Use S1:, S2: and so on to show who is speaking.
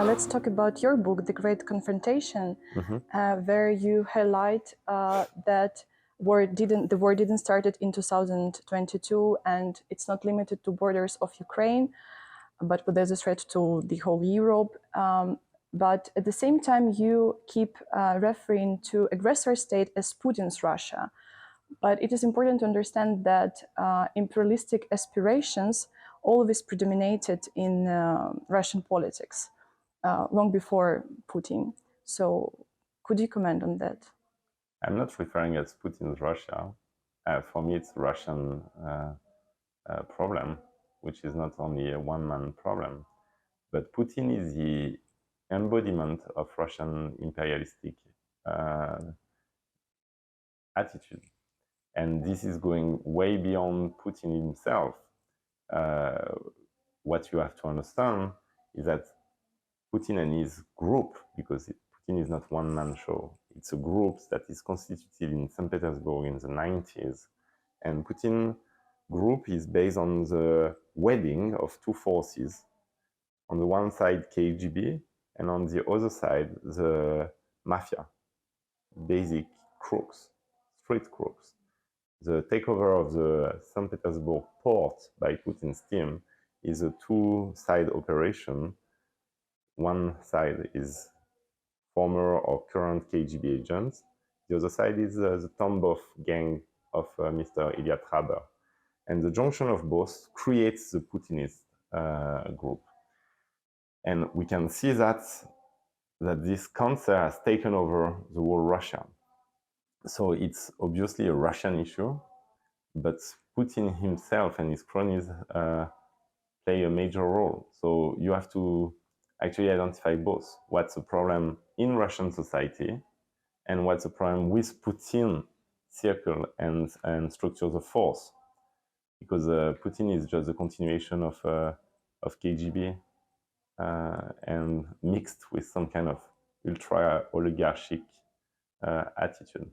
S1: let's talk about your book, The Great Confrontation, where you highlight that the war didn't start in 2022, and it's not limited to borders of Ukraine, but there's a threat to the whole Europe. But at the same time, you keep referring to aggressor state as Putin's Russia. But it is important to understand that imperialistic aspirations always predominated in Russian politics long before Putin. So could you comment on that?
S2: I'm not referring as Putin's Russia. For me, it's a Russian problem, which is not only a one-man problem. But Putin is the embodiment of Russian imperialistic attitude. And this is going way beyond Putin himself. What you have to understand is that Putin and his group, because Putin is not one-man show, it's a group that is constituted in St. Petersburg in the 90s. And Putin group is based on the wedding of two forces. On the one side, KGB, and on the other side, the mafia, basic crooks, street crooks. The takeover of the St. Petersburg port by Putin's team is a two-side operation. One side is former or current KGB agents. The other side is the Tambov gang of Mr. Ilya Traber. And the junction of both creates the Putinist group. And we can see that this cancer has taken over the whole Russia. So it's obviously a Russian issue, but Putin himself and his cronies play a major role. So you have to actually identify both. What's the problem in Russian society and what's the problem with Putin circle and structures of force. Because Putin is just a continuation of KGB and mixed with some kind of ultra-oligarchic attitude.